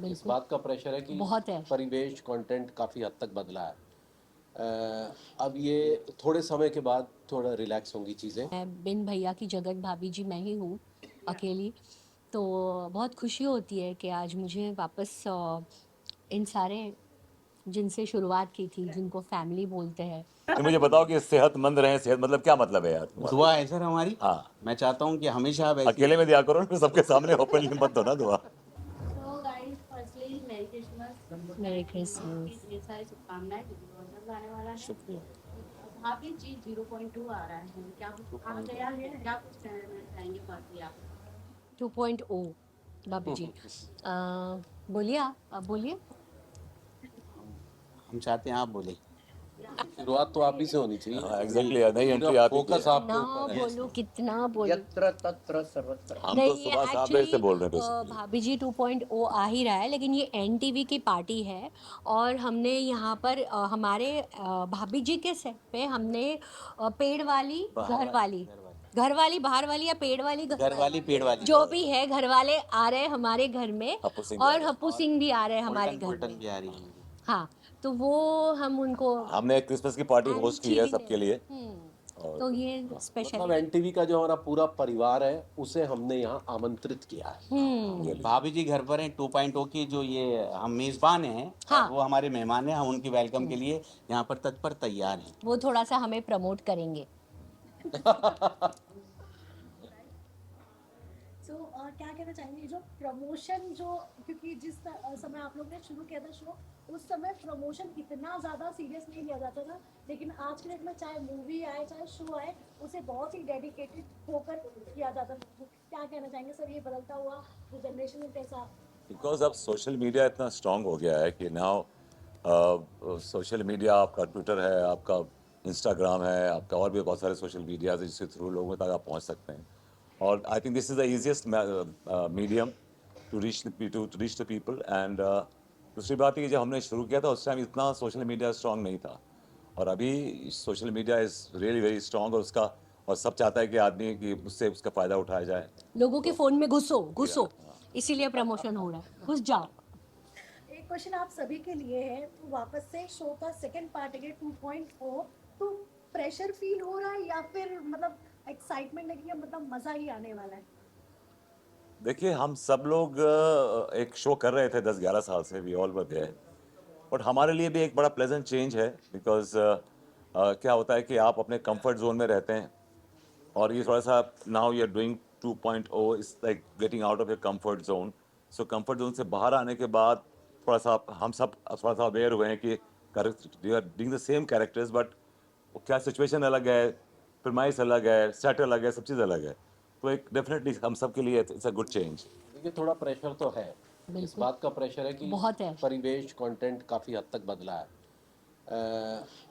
इस बात का प्रेशर है कि बहुत है। परिवेश कंटेंट काफ़ी हद तक बदला है। अब ये थोड़े समय के बाद थोड़ा रिलैक्स होंगी चीज़ें। मैं बिन भैया की जगत भाभी जी मैं ही हूँ अकेली। तो बहुत खुशी होती है कि आज मुझे वापस इन सारे जिनसे शुरुआत की थी, जिनको फैमिली बोलते हैं। तो मुझे बताओ कि सेहतमंद रहें। सेहत मतलब क्या मतलब है यार तुम्हारा? दुआ है सर हमारी। हाँ, मैं चाहता हूँ कि हमेशा आप ऐसी अकेले में दिया करो ना, सबके सामने ओपनली मत दो ना दुआ। So guys, firstly, Merry Christmas. मेरी क्रिसमस। ढेर सारी शुभकामनाएं क्योंकि रमजान आने वाला है। शुक्रिया। भाभी जी 0.2 आ रहा है, क्या कुछ आ गया है, क्या कुछ कहना चाहेंगे भाभी आप? 2.0 भाभी जी। बोलिए, आप बोलिए। हम चाहते हैं आप बोले। शुरुआत तो आप ही से होनी चाहिए। एग्जैक्टली, नई एंट्री पूरा आप ही की फोकस है। आपके ना ऊपर है। बोलो, कितना बोलो। यत्र तत्र सर्वत्र। हम तो नहीं, सुबह साहब से एक्चुअली बोल रहे थे basically। भाभी जी 2.0 आ ही रहा है, लेकिन ये एनटीवी की पार्टी है। और हमने यहाँ पर हमारे भाभी जी के सेट पे हमने पेड़ वाली, घर वाली, घर वाली, बाहर वाली या पेड़ वाली, घर वाली पेड़ वाली जो भी है, घर वाले आ रहे हैं हमारे घर में। हप्पू सिंह आ और रहे हैं। हप्पू सिंह भी आ रहे हैं हमारे गोल्डन घर गोल्डन में। भी आ रही है। हाँ, तो वो हम उनको हमने एक क्रिसमस की पार्टी होस्ट की है एनटीवी सबके लिए। ने। तो ये मतलब स्पेशल। एनटीवी का जो हमारा पूरा परिवार है उसे हमने यहाँ आमंत्रित किया है। भाभी जी घर पर हैं 2.0 की जो ये हम मेजबान हैं। हाँ। वो हमारे मेहमान हैं, हम उनकी वेलकम के लिए यहाँ पर तत्पर तैयार हैं। वो थोड़ा सा हमें प्रमोट करेंगे। सो क्या कहना चाहेंगे जो प्रमोशन जो, क्योंकि जिस समय आप लोग ने शुरू किया था शो, उस समय प्रमोशन इतना ज़्यादा सीरियस नहीं लिया जाता था, लेकिन आज के डेट में चाहे मूवी आए चाहे शो आए, उसे बहुत ही डेडिकेटेड होकर किया जाता था। तो क्या कहना चाहेंगे सर, ये बदलता हुआ जो जनरेशन में कैसा? बिकॉज अब सोशल मीडिया इतना स्ट्रांग हो गया है कि नाउ सोशल मीडिया, आपका ट्विटर है, आपका इंस्टाग्राम है, आपका और भी बहुत सारे सोशल मीडिया है जिसके थ्रू लोगों तक आप पहुंच सकते हैं। और I think this is the easiest medium to reach the people. And दूसरी बात है कि जब हमने शुरू किया था उस टाइम इतना सोशल मीडिया स्ट्रांग नहीं था, और अभी social media is really very strong. और उसका, और सब चाहता है कि आदमी कि उससे उसका फ़ायदा उठाया जाए। लोगों के फोन में घुसो घुसो, इसीलिए प्रमोशन हो रहा है, घुस जाओ। एक क्वेश्चन आप सभी के लिए है, तो वापस से शो का सेकंड पार्ट है 2.0, तो प्रेशर फील हो रहा है या फिर मतलब एक्साइटमेंट है कि मतलब मज़ा ही आने वाला है? देखिए, हम सब लोग एक शो कर रहे थे 10-11 साल से, we all were there. But हमारे लिए भी एक बड़ा प्लेजेंट चेंज है, बिकॉज क्या होता है कि आप अपने कंफर्ट जोन में रहते हैं, और ये थोड़ा सा now you are doing 2.0 is like getting out of your comfort zone. So comfort zone से बाहर आने के बाद थोड़ा सा हम सब थोड़ा सा अवेयर हुए हैं कि you are doing the same characters, but क्या सिचुएशन अलग है, प्रीमाइस अलग है, सेट अलग है, सब चीज़ अलग है। तो एक डेफिनेटली हम सब के लिए इट्स अ गुड चेंज। देखिए, थोड़ा प्रेशर तो है। इस बात का प्रेशर है कि बहुत है। परिवेश कंटेंट काफ़ी हद तक बदला है।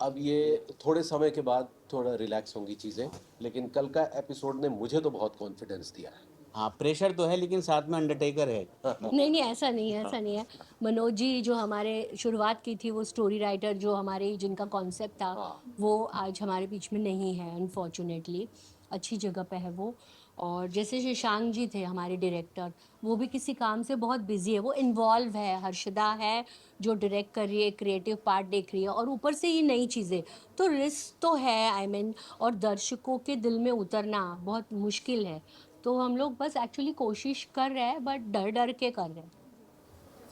अब ये थोड़े समय के बाद थोड़ा रिलैक्स होंगी चीज़ें, लेकिन कल का एपिसोड ने मुझे तो बहुत कॉन्फिडेंस दिया है। हाँ, प्रेशर तो है लेकिन साथ में अंडरटेकर है। नहीं नहीं, ऐसा नहीं है, ऐसा नहीं है। मनोज जी जो हमारे शुरुआत की थी, वो स्टोरी राइटर जो हमारे जिनका कॉन्सेप्ट था, वो आज हमारे बीच में नहीं है अनफॉर्चुनेटली। अच्छी जगह पे है वो। और जैसे शशांक जी थे हमारे डायरेक्टर, वो भी किसी काम से बहुत बिजी है, वो इन्वॉल्व है। हर्षदा है जो डायरेक्ट कर रही है, क्रिएटिव पार्ट देख रही है, और ऊपर से ये नई चीज़ें, तो रिस्क तो है, आई मीन। और दर्शकों के दिल में उतरना बहुत मुश्किल है। तो हम लोग बस एक्चुअली कोशिश कर रहे हैं, बट डर डर के कर रहे हैं।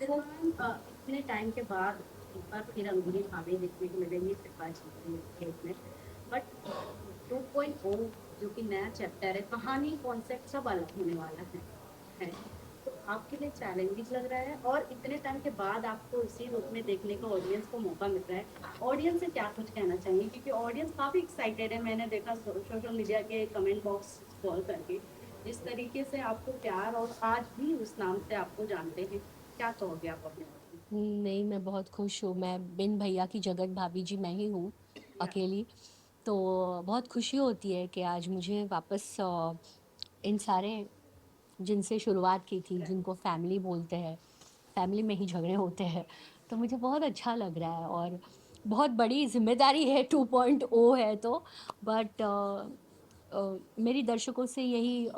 चलो मैम, इतने टाइम के बाद एक बार फिर अंगूरी भाभी देखने को मिलेंगी फिर में, बट 2.0 जो कि नया चैप्टर है, कहानी कॉन्सेप्ट सब अलग होने वाला है। तो आपके लिए चैलेंजेस लग रहा है, और इतने टाइम के बाद आपको इसी रूप में देखने का ऑडियंस को मौका मिल रहा है, ऑडियंस से क्या कुछ कहना चाहिए? क्योंकि ऑडियंस काफ़ी एक्साइटेड है, मैंने देखा सोशल मीडिया के कमेंट बॉक्स स्क्रॉल करके, जिस तरीके से आपको प्यार, और आज भी उस नाम से आपको जानते हैं, क्या कहोगे आप अपने बारे में? नहीं, मैं बहुत खुश हूँ। मैं बिन भैया की जगत भाभी जी मैं ही हूँ अकेली। तो बहुत खुशी होती है कि आज मुझे वापस इन सारे जिनसे शुरुआत की थी, जिनको फैमिली बोलते हैं, फैमिली में ही झगड़े होते हैं, तो मुझे बहुत अच्छा लग रहा है। और बहुत बड़ी ज़िम्मेदारी है, 2.0 है तो। बट मेरी दर्शकों से यही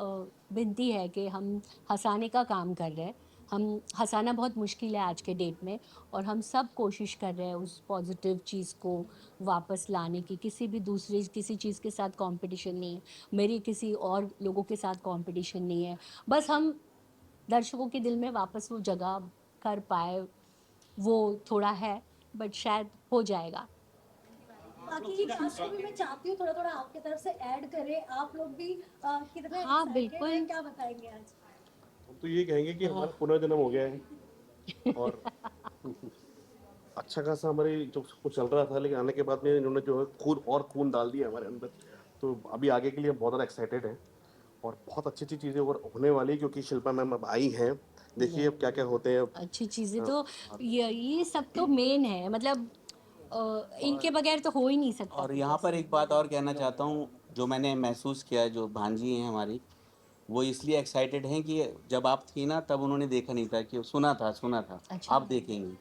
विनती है कि हम हँसाने का काम कर रहे हैं, हम हंसाना बहुत मुश्किल है आज के डेट में, और हम सब कोशिश कर रहे हैं उस पॉजिटिव चीज़ को वापस लाने की। किसी चीज़ के साथ कंपटीशन नहीं है, मेरी किसी और लोगों के साथ कंपटीशन नहीं है, बस हम दर्शकों के दिल में वापस वो जगह कर पाए, वो थोड़ा है, बट शायद हो जाएगा। बाकी ये कास्ट को भी मैं चाहती हूँ थोड़ा थोड़ा आपकी तरफ से ऐड करें, आप लोग भी कितने हाँ, excited बिल्कुल। हैं, क्या बताएंगे आज? हम तो ये कहेंगे कि हमारा पुनर्जन्म हो गया है और अच्छा खासा हमारे जो कुछ चल रहा था, लेकिन आने के बाद में इन्होंने जो है खून डाल दिया हमारे अंदर। तो अभी आगे के लिए हम बहुत ज़्यादा एक्साइटेड हैं और बहुत अच्छी अच्छी चीज़ें और होने वाली है, क्योंकि शिल्पा मैम अब आई हैं। देखिए अब क्या क्या होते हैं। अच्छी चीज़ें तो ये सब तो मेन है, मतलब इनके बगैर तो हो ही नहीं सकता। और यहाँ पर एक बात और कहना चाहता हूँ, जो मैंने महसूस किया, जो भांजी हैं हमारी, वो इसलिए एक्साइटेड हैं कि जब आप थी ना तब उन्होंने देखा नहीं था, कि सुना था अच्छा। आप देखेंगी,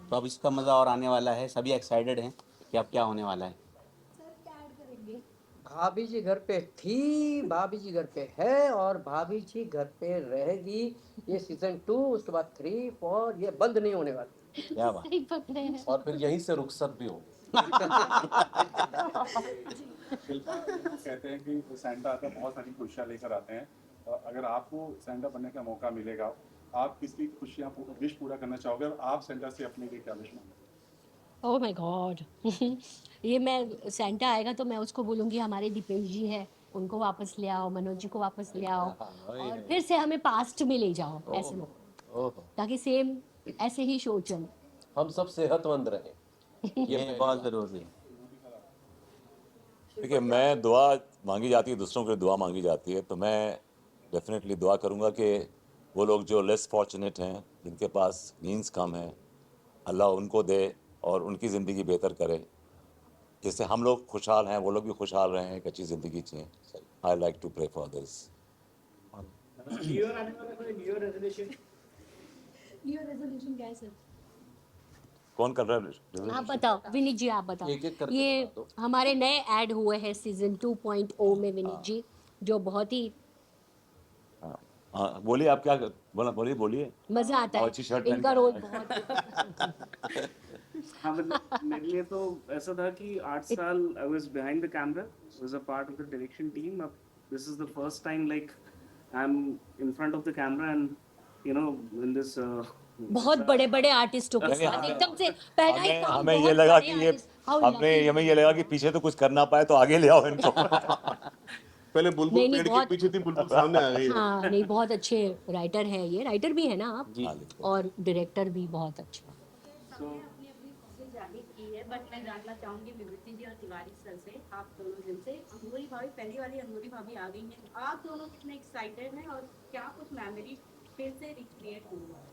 तो अब इसका मज़ा और आने वाला है। सभी एक्साइटेड हैं कि अब क्या होने वाला है। सर क्या ऐड करेंगे? भाभी जी घर पे थी, भाभी जी घर पे है और भाभी जी घर पे रहेगी। ये सीजन 2, उसके बाद 3, 4 ये बंद नहीं होने वाला। क्या बात। सही पकड़े हैं। और फिर यहीं से रुखसत भी हो। शिल्पा कहते हैं कि सैंटा आता है बहुत सारी खुशियाँ लेकर आते हैं, और अगर आपको सैंटा बनने का मौका मिलेगा, आप किसकी खुशियाँ विश पूरा करना चाहोगे, और आप सैंटा से अपने लिए क्या विश मांगोगे? Oh my god. ये मैं सेंटा आएगा तो मैं उसको बोलूँगी हमारे दीपेश जी है, उनको वापस ले आओ, मनोज जी को वापस ले आओ, और फिर से हमें पास्ट में ले जाओ, ऐसे में, ओहो, ताकि सेम ऐसे ही शो चले। हम सब सेहतमंद रहें। ये बहुत ज़रूरी है। देखिए, मैं दुआ मांगी जाती है, दूसरों के लिए दुआ मांगी जाती है, तो मैं डेफिनेटली दुआ करूंगा कि वो लोग जो लेस फॉर्चुनेट हैं, जिनके पास मीन्स कम है, अल्लाह उनको दे और उनकी ज़िंदगी बेहतर करे। जैसे हम लोग खुशहाल हैं, वो लोग भी खुशहाल रहें, एक अच्छी ज़िंदगी जिएं। I like to pray for this. New resolution क्या है सर? कौन कर रहा है? आप बताओ विनीत जी, आप बताओ। एक-एक करके ये बता दो। हमारे नए ऐड हुए हैं सीजन 2.0 में विनीत जी, जो बहुत ही हाँ, बोलिए, आप क्या बोलिए बोलिए। मजा आता और है। अच्छी शर्ट पहन इनका के रोल आए हैं। बहुत हाँ मतलब मेरे लिए तो ऐसा था कि 8 साल I was behind the camera, was a part of the direction team. अब this is the first time like I am in front of the camera and you know in this बहुत बड़े बड़े आर्टिस्टों के नहीं, साथ हमें- एकदम से पहला ही काम हमें ये बहुत लगा बड़े कि ये artist- How हमें lucky ये लगा कि पीछे तो कुछ कर ना पाए, तो आगे ले आओ इनको। पहले बुलबुल नहीं, पेड़ के बहुत- पीछे थी, बुलबुल सामने आ गई है। हाँ नहीं, बहुत अच्छे राइटर है, ये राइटर भी है ना आप, जी। और डायरेक्टर भी बहुत अच्छा। सबने अपनी अपनी चीजें जाहिर की है, बट मैं जानना चाहूंगी विभूति जी और तिवारी सर से, आप दोनों दिन से अंगूरी भाभी, पहली वाली अंगूरी भाभी आ गई हैं, आप दोनों कितने एक्साइटेड हैं और क्या कुछ मेमोरी फिर से रिक्रिएट हुई है?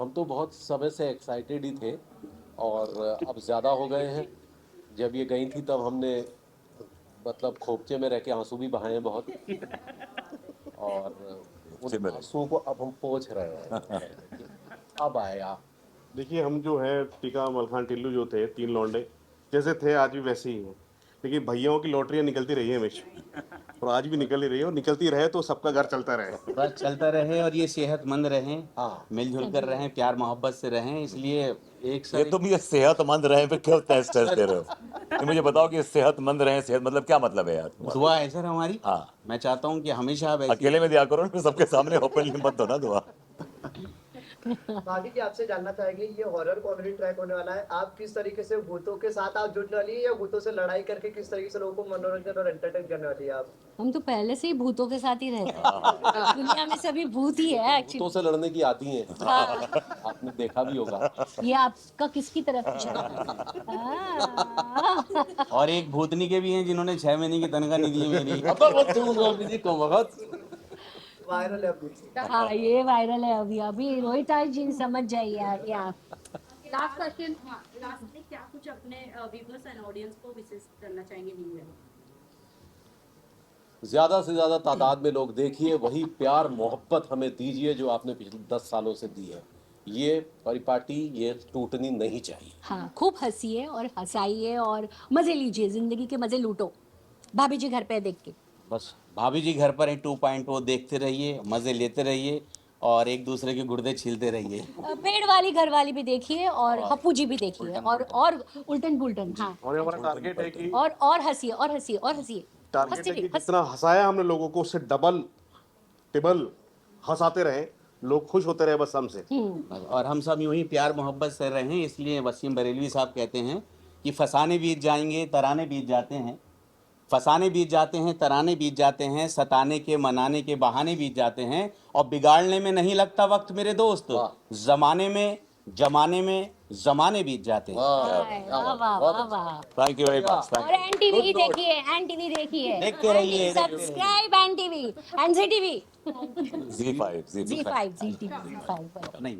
हम तो बहुत समय से एक्साइटेड ही थे और अब ज़्यादा हो गए हैं। जब ये गई थी तब हमने मतलब खोपचे में रह के आंसू भी बहाए हैं बहुत, और खोपचे में उन रह- आंसुओं को अब हम पोंछ रहे हैं। अब आया। देखिए हम जो है टीका मलखान टिल्लू जो थे, 3 लौंडे जैसे थे आज भी वैसे ही हैं, लेकिन भैयाओं की लॉटरियाँ निकलती रही है हमेशा, और आज भी निकल ही रही है, और निकलती रहे तो सबका घर चलता रहे। बस चलता रहे और ये सेहतमंद रहें, हाँ। मिलजुल कर रहें, प्यार मोहब्बत से रहें। इसलिए एक ये तुम ये सेहतमंद रहे पे क्यों स्ट्रेस दे रहे हो? ये मुझे बताओ कि सेहतमंद रहे, सेहत मतलब क्या मतलब है यार तुम्हारा? दुआ है सर हमारी। हाँ। मैं चाहता हूँ कि हमेशा आप ऐसी अकेले में दिया करो ना, सबके सामने ओपनली मत दो ना दुआ। भाभी जी आपसे जानना चाहेंगे, ये हॉरर कॉमेडी ट्रैक होने वाला है, आप किस तरीके से भूतों के साथ आप जुड़ने वाली है या भूतों से लड़ाई करके किस तरीके से लोगों को मनोरंजन और एंटरटेन करने वाली है आप? हम तो पहले से ही भूतों के साथ ही रहते हैं, दुनिया में सभी भूत ही है भूतों एक्चुअली। से लड़ने की आती हैं, आपने देखा भी होगा। ये आपका किसकी तरफ इशारा है? और एक भूतनी के भी हैं जिन्होंने 6 महीने की तनख्वाह नहीं दी मेरी। अब वो तुम गोपी जी को वक्त वायरल है अभी। हाँ ये वायरल है अभी अभी। रोहित आज जी समझ जाइए यार। लास्ट क्वेश्चन, हाँ लास्ट में क्या कुछ अपने व्यूअर्स एंड ऑडियंस को विशेष करना चाहेंगे न्यू ईयर? ज़्यादा से ज़्यादा तादाद में लोग देखिए, वही प्यार मोहब्बत हमें दीजिए जो आपने पिछले 10 सालों से दी है। ये परिपाटी ये टूटनी नहीं चाहिए। हाँ खूब हंसिए और हंसाइए और मजे लीजिए, जिंदगी के मजे लूटो भाभी जी घर पे देख के। बस भाभी जी घर पर हैं 2.0 देखते रहिए, मज़े लेते रहिए और एक दूसरे के गुर्दे छीलते रहिए। पेड़ वाली घर वाली भी देखिए और हप्पू जी भी देखिए और उल्टन पुल्टन। हाँ, और हमारा टारगेट है कि और हंसिए और हंसिए और हंसिए। टारगेट है कि जितना हंसाया हमने लोगों को उससे डबल टिबल हंसाते रहे, लोग खुश होते रहे बस हमसे। और हम सब यूं ही प्यार मोहब्बत से रहें, इसलिए वसीम बरेलवी साहब कहते हैं कि फसाने बीत जाएंगे तराने बीत जाते हैं, फसाने बीत जाते हैं तराने बीत जाते हैं, सताने के मनाने के बहाने बीत जाते हैं, और बिगाड़ने में नहीं लगता वक्त मेरे दोस्त, जमाने में जमाने में जमाने बीत जाते हैं। वाह वाह वाह वाह। Thank you very much. और एनटीवी देखिए, एनटीवी देखिए, देखते रहिए, subscribe NTV and Zee TV, Z5 Zee five Zee TV, नहीं